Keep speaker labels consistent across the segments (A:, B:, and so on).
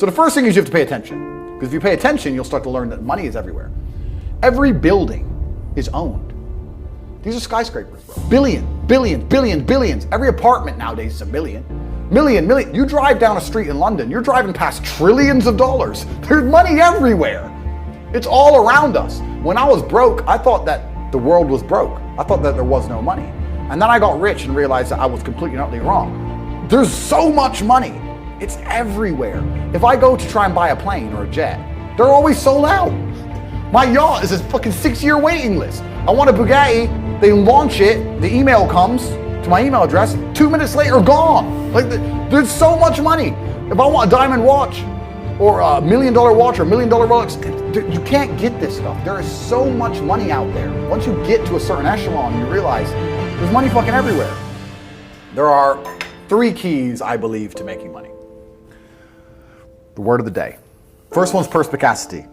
A: So the first thing is you have to pay attention. Because if you pay attention, you'll start to learn that money is everywhere. Every building is owned. These are skyscrapers, bro. Billions. Every apartment nowadays is a million. Million. You drive down a street in London, you're driving past trillions of dollars. There's money everywhere. It's all around us. When I was broke, I thought that the world was broke. I thought that there was no money. And then I got rich and realized that I was completely and utterly wrong. There's so much money. It's everywhere. If I go to try and buy a plane or a jet, they're always sold out. My yacht is a fucking 6-year waiting list. I want a Bugatti, they launch it, the email comes to my email address, 2 minutes later, gone. Like, there's so much money. If I want a diamond watch, or a $1 million watch, or $1 million Rolex, you can't get this stuff. There is so much money out there. Once you get to a certain echelon, you realize there's money fucking everywhere. There are 3 keys, I believe, to making money. The word of the day. First one's perspicacity.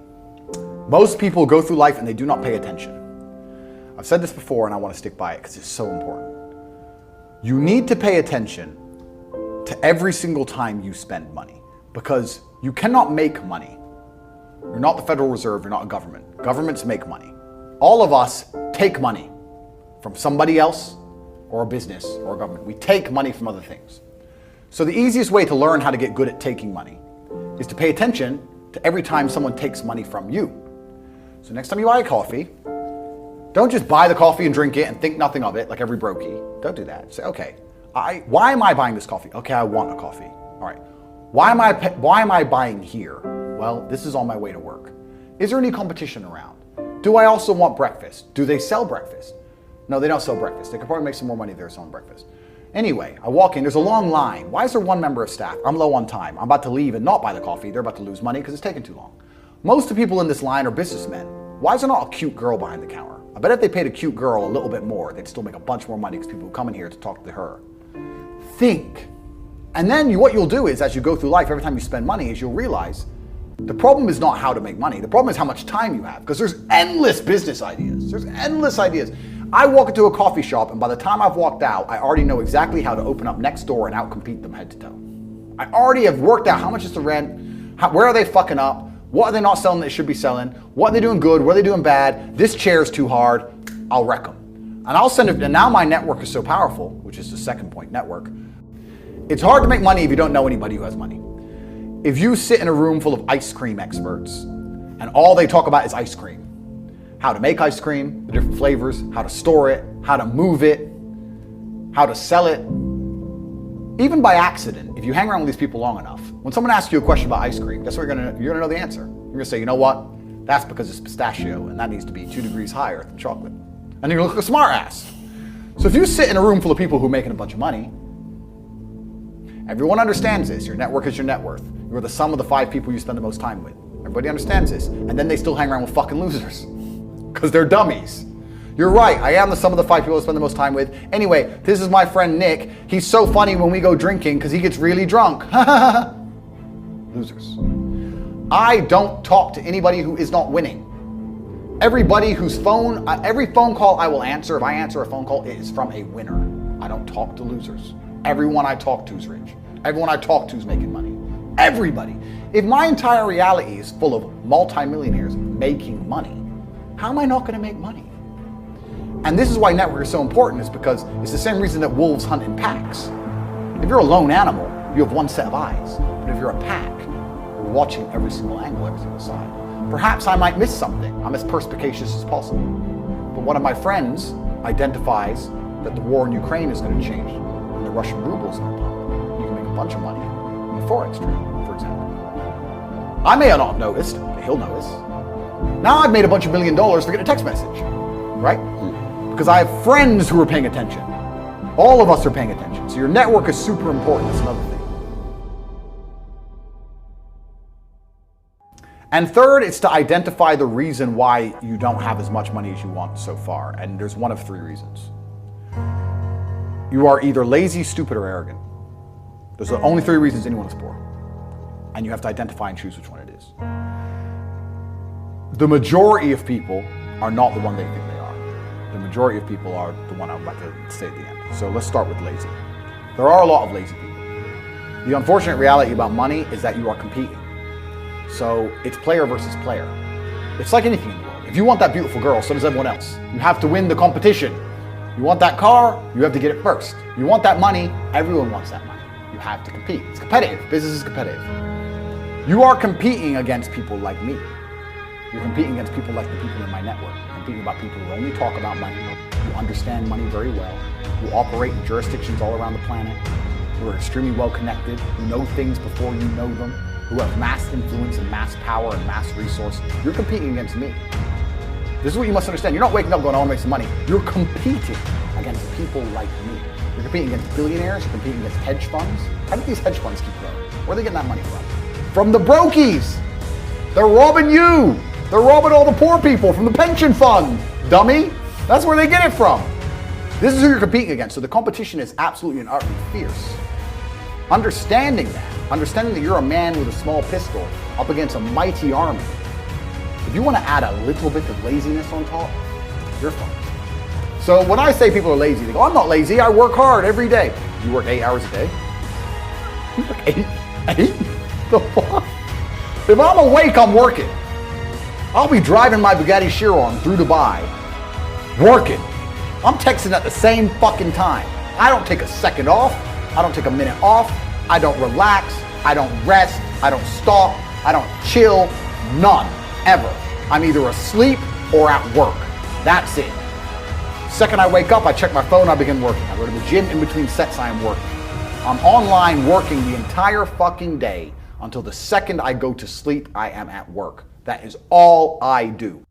A: Most people go through life and they do not pay attention. I've said this before and I want to stick by it because it's so important. You need to pay attention to every single time you spend money, because you cannot make money. You're not the Federal Reserve, you're not a government. Governments make money. All of us take money from somebody else or a business or a government. We take money from other things. So the easiest way to learn how to get good at taking money is to pay attention to every time someone takes money from you. So next time you buy a coffee, don't just buy the coffee and drink it and think nothing of it like every brokey. Don't do that. Say, okay, why am I buying this coffee? Okay, I want a coffee. All right. Why am I buying here? Well, this is on my way to work. Is there any competition around? Do I also want breakfast? Do they sell breakfast? No, they don't sell breakfast. They could probably make some more money if they were selling breakfast. Anyway, I walk in, there's a long line. Why is there one member of staff? I'm low on time. I'm about to leave and not buy the coffee. They're about to lose money because it's taking too long. Most of the people in this line are businessmen. Why is there not a cute girl behind the counter? I bet if they paid a cute girl a little bit more, they'd still make a bunch more money because people would come in here to talk to her. Think. And then what you'll do is, as you go through life, every time you spend money, is you'll realize the problem is not how to make money. The problem is how much time you have, because there's endless business ideas. There's endless ideas. I walk into a coffee shop, and by the time I've walked out, I already know exactly how to open up next door and outcompete them head to toe. I already have worked out how much is the rent, where are they fucking up, what are they not selling that they should be selling, what are they doing good, what are they doing bad, this chair is too hard, I'll wreck them. And I'll send it, and now my network is so powerful, which is the second point, network. It's hard to make money if you don't know anybody who has money. If you sit in a room full of ice cream experts and all they talk about is ice cream, how to make ice cream, the different flavors, how to store it, how to move it, how to sell it, even by accident, if you hang around with these people long enough, when someone asks you a question about ice cream, guess what you're gonna know the answer. You're gonna say, you know what? That's because it's pistachio and that needs to be 2 degrees higher than chocolate. And you're gonna look like a smart ass. So if you sit in a room full of people who are making a bunch of money, everyone understands this. Your network is your net worth. You're the sum of the 5 people you spend the most time with. Everybody understands this. And then they still hang around with fucking losers because they're dummies. You're right, I am the sum of the 5 people I spend the most time with. Anyway, this is my friend Nick. He's so funny when we go drinking because he gets really drunk. Losers. I don't talk to anybody who is not winning. Everybody whose phone, every phone call I will answer, if I answer a phone call, it is from a winner. I don't talk to losers. Everyone I talk to is rich. Everyone I talk to is making money. Everybody. If my entire reality is full of multimillionaires making money, how am I not going to make money? And this is why network is so important, is because it's the same reason that wolves hunt in packs. If you're a lone animal, you have one set of eyes. But if you're a pack, you're watching every single angle, every single side. Perhaps I might miss something. I'm as perspicacious as possible. But one of my friends identifies that the war in Ukraine is going to change and the Russian ruble is going to pump. You can make a bunch of money in the Forex trade, for example. I may have not noticed, but he'll notice. Now I've made a bunch of $1 million for getting a text message, right? Because I have friends who are paying attention. All of us are paying attention. So your network is super important. That's another thing. And third, it's to identify the reason why you don't have as much money as you want so far. And there's one of 3 reasons. You are either lazy, stupid, or arrogant. Those are the only 3 reasons anyone is poor. And you have to identify and choose which one it is. The majority of people are not the one they think they are. The majority of people are the one I'm about to say at the end. So let's start with lazy. There are a lot of lazy people. The unfortunate reality about money is that you are competing. So it's player versus player. It's like anything in the world. If you want that beautiful girl, so does everyone else. You have to win the competition. You want that car, you have to get it first. You want that money, everyone wants that money. You have to compete. It's competitive. Business is competitive. You are competing against people like me. You're competing against people like the people in my network. You're competing about people who only talk about money, who understand money very well, who operate in jurisdictions all around the planet, who are extremely well connected, who know things before you know them, who have mass influence and mass power and mass resource. You're competing against me. This is what you must understand. You're not waking up going, I want to make some money. You're competing against people like me. You're competing against billionaires. You're competing against hedge funds. How do these hedge funds keep growing? Where are they getting that money from? From the brokies. They're robbing you. They're robbing all the poor people from the pension fund, dummy. That's where they get it from. This is who you're competing against. So the competition is absolutely and utterly fierce. Understanding that you're a man with a small pistol up against a mighty army. If you want to add a little bit of laziness on top, you're fucked. So when I say people are lazy, they go, I'm not lazy, I work hard every day. You work 8 hours a day? You work eight? The fuck? If I'm awake, I'm working. I'll be driving my Bugatti Chiron through Dubai, working. I'm texting at the same fucking time. I don't take a second off. I don't take a minute off. I don't relax. I don't rest. I don't stop. I don't chill. None. Ever. I'm either asleep or at work. That's it. Second I wake up, I check my phone, I begin working. I go to the gym, in between sets I am working. I'm online working the entire fucking day until the second I go to sleep, I am at work. That is all I do.